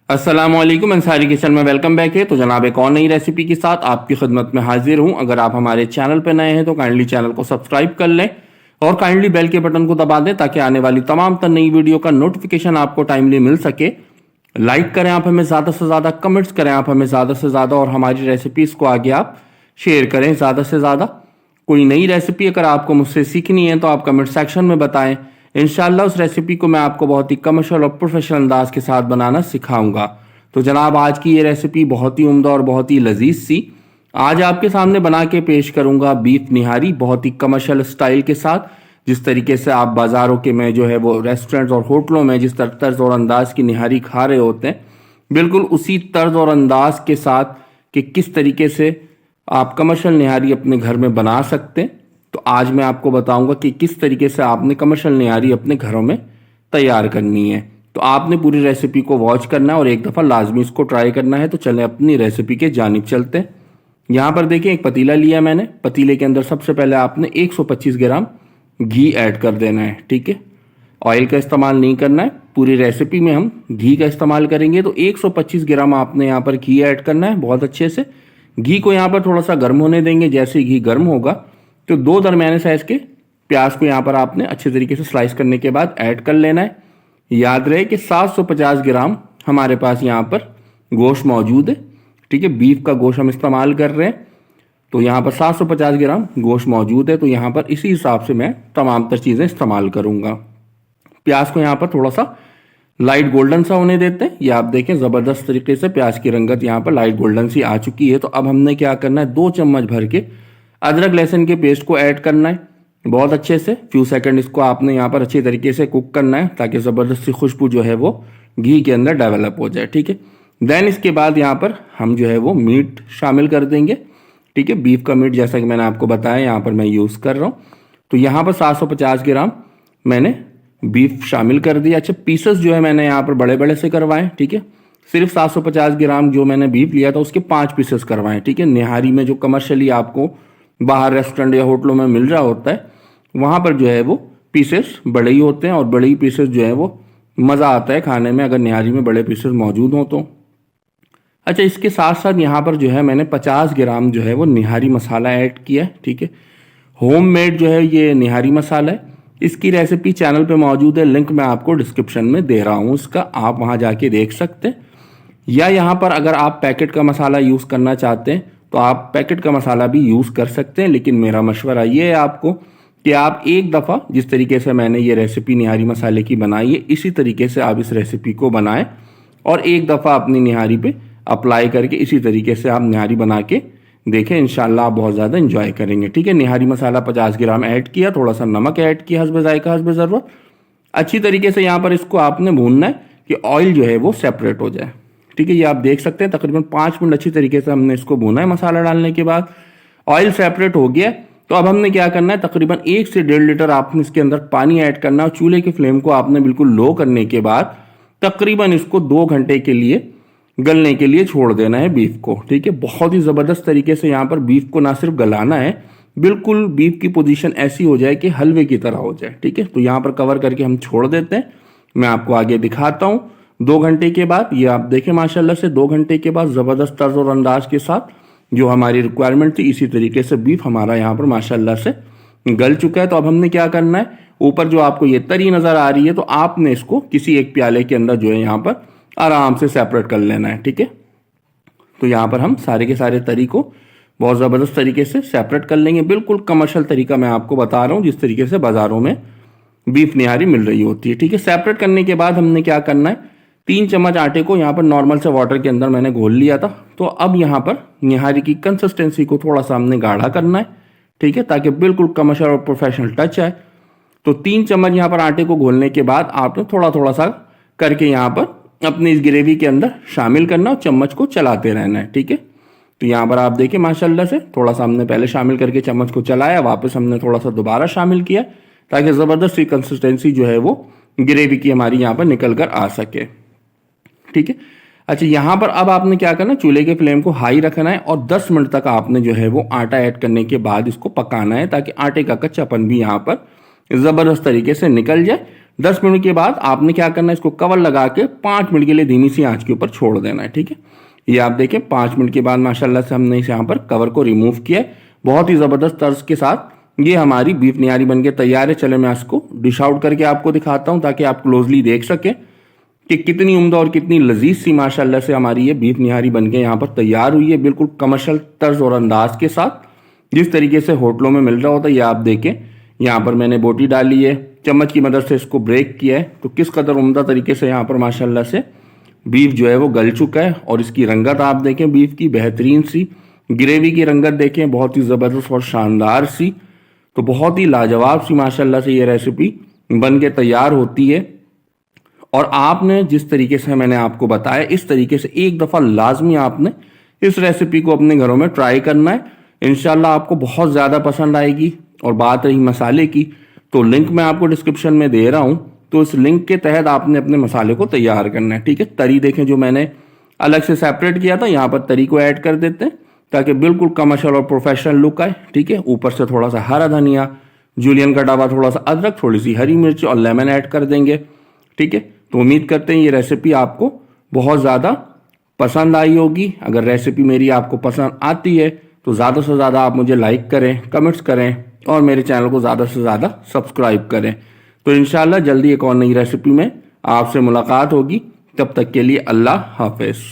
अस्सलामुअलैकुम अंसारी किचन में welcome back है। तो जनाब एक और नई रेसिपी के साथ आपकी खिदमत में हाजिर हूं। अगर आप हमारे चैनल पर नए हैं तो काइंडली चैनल को सब्सक्राइब कर लें और काइंडली बेल के बटन को दबा दें ताकि आने वाली तमाम तर नई वीडियो का नोटिफिकेशन आपको टाइमली मिल सके। लाइक करें आप हमें ज़्यादा से ज़्यादा, कमेंट्स करें आप हमें ज़्यादा से ज़्यादा और हमारी रेसिपीज़ को आगे आप शेयर करें ज़्यादा से ज़्यादा। कोई नई रेसिपी अगर आपको मुझसे सीखनी है तो आप कमेंट सेक्शन में बताएं। इंशाल्लाह उस रेसिपी को मैं आपको बहुत ही कमर्शियल और प्रोफेशनल अंदाज के साथ बनाना सिखाऊंगा। तो जनाब आज की ये रेसिपी बहुत ही उम्दा और बहुत ही लजीज सी आज आपके सामने बना के पेश करूंगा बीफ निहारी, बहुत ही कमर्शियल स्टाइल के साथ। जिस तरीके से आप बाज़ारों के में जो है वो रेस्टोरेंट्स और होटलों में जिस तर्ज और अंदाज की निहारी खा रहे होते हैं, बिल्कुल उसी तर्ज और अंदाज के साथ कि किस तरीके से आप कमर्शियल निहारी अपने घर में बना सकते हैं। तो आज मैं आपको बताऊंगा कि किस तरीके से आपने कमर्शियल निहारी अपने घरों में तैयार करनी है। तो आपने पूरी रेसिपी को वॉच करना है और एक दफ़ा लाजमी इसको ट्राई करना है। तो चलें अपनी रेसिपी के जानिब चलते हैं। यहाँ पर देखिए एक पतीला लिया मैंने। पतीले के अंदर सबसे पहले आपने 125 ग्राम घी ऐड कर देना है। ठीक है, ऑयल का इस्तेमाल नहीं करना है, पूरी रेसिपी में हम घी का इस्तेमाल करेंगे। तो 125 ग्राम आपने यहाँ पर घी ऐड करना है बहुत अच्छे से। घी को यहाँ पर थोड़ा सा गर्म होने देंगे। जैसे ही घी गर्म होगा तो 2 दरमियाने साइज के प्याज को यहाँ पर आपने अच्छे तरीके से स्लाइस करने के बाद ऐड कर लेना है। याद रहे कि 750 ग्राम हमारे पास यहाँ पर गोश्त मौजूद है। ठीक है, बीफ का गोश्त हम इस्तेमाल कर रहे हैं। तो यहाँ पर 750 ग्राम गोश्त मौजूद है। तो यहाँ पर इसी हिसाब से मैं तमाम तर चीज़ें इस्तेमाल करूँगा। प्याज को यहाँ पर थोड़ा सा लाइट गोल्डन सा होने देते हैं। ये आप देखें ज़बरदस्त तरीके से प्याज की रंगत यहाँ पर लाइट गोल्डन सी आ चुकी है। तो अब हमने क्या करना है, 2 चम्मच भर के अदरक लहसुन के पेस्ट को ऐड करना है बहुत अच्छे से। फ्यू सेकंड इसको आपने यहाँ पर अच्छी तरीके से कुक करना है ताकि ज़बरदस्त सी खुशबू जो है वो घी के अंदर डेवलप हो जाए। ठीक है, देन इसके बाद यहाँ पर हम जो है वो मीट शामिल कर देंगे। ठीक है, बीफ का मीट जैसा कि मैंने आपको बताया यहाँ पर मैं यूज़ कर रहा हूँ। तो यहाँ पर 750 ग्राम मैंने बीफ शामिल कर दिया। अच्छा, पीसेस जो है मैंने यहाँ पर बड़े बड़े से करवाएं। ठीक है, सिर्फ 750 ग्राम जो मैंने बीफ लिया था उसके 5 पीसेस करवाएं। ठीक है, निहारी में जो कमर्शियली आपको बाहर रेस्टोरेंट या होटलों में मिल रहा होता है वहाँ पर जो है वो पीसेस बड़े ही होते हैं और बड़े ही पीसेस जो है वो मज़ा आता है खाने में अगर निहारी में बड़े पीसेस मौजूद हों तो। अच्छा, इसके साथ साथ यहाँ पर जो है मैंने 50 ग्राम जो है वो निहारी मसाला ऐड किया है। ठीक है, होममेड जो है ये निहारी मसाला है। इसकी रेसिपी चैनल पे मौजूद है, लिंक मैं आपको डिस्क्रिप्शन में दे रहा हूँ उसका, आप वहाँ जाके देख सकते हैं। या यहाँ पर अगर आप पैकेट का मसाला यूज़ करना चाहते हैं तो आप पैकेट का मसाला भी यूज़ कर सकते हैं। लेकिन मेरा मशवरा ये है आपको कि आप एक दफ़ा जिस तरीके से मैंने ये रेसिपी निहारी मसाले की बनाई है इसी तरीके से आप इस रेसिपी को बनाएं और एक दफ़ा अपनी निहारी पे अप्लाई करके इसी तरीके से आप निहारी बना के देखें। इंशाल्लाह आप बहुत ज़्यादा इंजॉय करेंगे। ठीक है, निहारी मसाला 50 ग्राम ऐड किया, थोड़ा सा नमक ऐड किया हस्ब जायका हस्ब ज़रूरत। अच्छी तरीके से यहाँ पर इसको आपने भूनना है कि ऑयल जो है वो सेपरेट हो जाए। ठीक है, ये आप देख सकते हैं तकरीबन 5 मिनट अच्छी तरीके से हमने इसको भूना है। मसाला डालने के बाद ऑयल सेपरेट हो गया। तो अब हमने क्या करना है, तकरीबन 1 से 1.5 लीटर आपने इसके अंदर पानी ऐड करना है और चूल्हे की फ्लेम को आपने बिल्कुल लो करने के बाद तकरीबन इसको 2 घंटे के लिए गलने के लिए छोड़ देना है बीफ को। ठीक है, बहुत ही ज़बरदस्त तरीके से यहाँ पर बीफ को ना सिर्फ गलाना है, बिल्कुल बीफ की पोजीशन ऐसी हो जाए कि हलवे की तरह हो जाए। ठीक है, तो यहाँ पर कवर करके हम छोड़ देते हैं। मैं आपको आगे दिखाता हूँ 2 घंटे के बाद। ये आप देखें माशाल्लाह से 2 घंटे के बाद ज़बरदस्त तर्ज और अंदाज के साथ जो हमारी रिक्वायरमेंट थी इसी तरीके से बीफ हमारा यहाँ पर माशाल्लाह से गल चुका है। तो अब हमने क्या करना है, ऊपर जो आपको ये तरी नज़र आ रही है तो आपने इसको किसी एक प्याले के अंदर जो है यहाँ पर आराम से सेपरेट कर लेना है। ठीक है, तो यहाँ पर हम सारे के सारे तरी को बहुत ज़बरदस्त तरीके से सेपरेट कर लेंगे। बिल्कुल कमर्शियल तरीका मैं आपको बता रहा हूँ जिस तरीके से बाज़ारों में बीफ निहारी मिल रही होती है। ठीक है, सेपरेट करने के बाद हमने क्या करना है, 3 चम्मच आटे को यहाँ पर नॉर्मल से वाटर के अंदर मैंने घोल लिया था। तो अब यहाँ पर निहारी की कंसिस्टेंसी को थोड़ा सा हमने गाढ़ा करना है। ठीक है, ताकि बिल्कुल कमर्शियल और प्रोफेशनल टच आए। तो 3 चम्मच यहाँ पर आटे को घोलने के बाद आपने थोड़ा थोड़ा सा करके यहाँ पर अपनी इस ग्रेवी के अंदर शामिल करना और चम्मच को चलाते रहना है। ठीक है, तो यहाँ पर आप देखिए माशाल्लाह से थोड़ा सा हमने पहले शामिल करके चम्मच को चलाया, वापस हमने थोड़ा सा दोबारा शामिल किया ताकि ज़बरदस्त सी कंसिस्टेंसी जो है वो ग्रेवी की हमारी यहाँ पर निकल कर आ सके। ठीक है, अच्छा यहाँ पर अब आपने क्या करना है, चूल्हे के फ्लेम को हाई रखना है और 10 मिनट तक आपने जो है वो आटा ऐड करने के बाद इसको पकाना है ताकि आटे का कच्चापन भी यहाँ पर ज़बरदस्त तरीके से निकल जाए। 10 मिनट के बाद आपने क्या करना है, इसको कवर लगा के 5 मिनट के लिए धीमी सी आंच के ऊपर छोड़ देना है। ठीक है, ये आप देखें 5 मिनट के बाद माशाल्लाह से हमने इस यहाँ पर कवर को रिमूव किया है। बहुत ही ज़बरदस्त तर्ज के साथ ये हमारी बीफ निहारी बनके तैयार है। चले मैं इसको डिश आउट करके आपको दिखाता हूँ ताकि आप क्लोजली देख सकें कि कितनी उम्दा और कितनी लजीज सी माशाल्लाह से हमारी ये बीफ निहारी बनके यहाँ पर तैयार हुई है, बिल्कुल कमर्शियल तर्ज और अंदाज के साथ, जिस तरीके से होटलों में मिल रहा होता है। ये आप देखें, यहाँ पर मैंने बोटी डाली है, चम्मच की मदद से इसको ब्रेक किया है, तो किस कदर उम्दा तरीके से यहाँ पर माशाल्लाह से बीफ जो है वो गल चुका है। और इसकी रंगत आप देखें, बीफ की बेहतरीन सी, ग्रेवी की रंगत देखें, बहुत ही ज़बरदस्त और शानदार सी, तो बहुत ही लाजवाब सी माशाल्लाह से ये रेसिपी बन के तैयार होती है। और आपने जिस तरीके से मैंने आपको बताया, इस तरीके से एक दफ़ा लाजमी आपने इस रेसिपी को अपने घरों में ट्राई करना है। इंशाल्लाह आपको बहुत ज़्यादा पसंद आएगी। और बात रही मसाले की, तो लिंक मैं आपको डिस्क्रिप्शन में दे रहा हूँ, तो इस लिंक के तहत आपने अपने मसाले को तैयार करना है। ठीक है, तरी देखें जो मैंने अलग से सेपरेट किया था, यहाँ पर तरी को ऐड कर देते हैं ताकि बिल्कुल कमर्शियल और प्रोफेशनल लुक आए। ठीक है, ऊपर से थोड़ा सा हरा धनिया, जूलियन कटा हुआ थोड़ा सा अदरक, थोड़ी सी हरी मिर्च और लेमन ऐड कर देंगे। ठीक है, तो उम्मीद करते हैं ये रेसिपी आपको बहुत ज़्यादा पसंद आई होगी। अगर रेसिपी मेरी आपको पसंद आती है तो ज़्यादा से ज़्यादा आप मुझे लाइक करें, कमेंट्स करें और मेरे चैनल को ज़्यादा से ज़्यादा सब्सक्राइब करें। तो इंशाल्लाह जल्दी एक और नई रेसिपी में आपसे मुलाकात होगी। तब तक के लिए अल्लाह हाफिज़।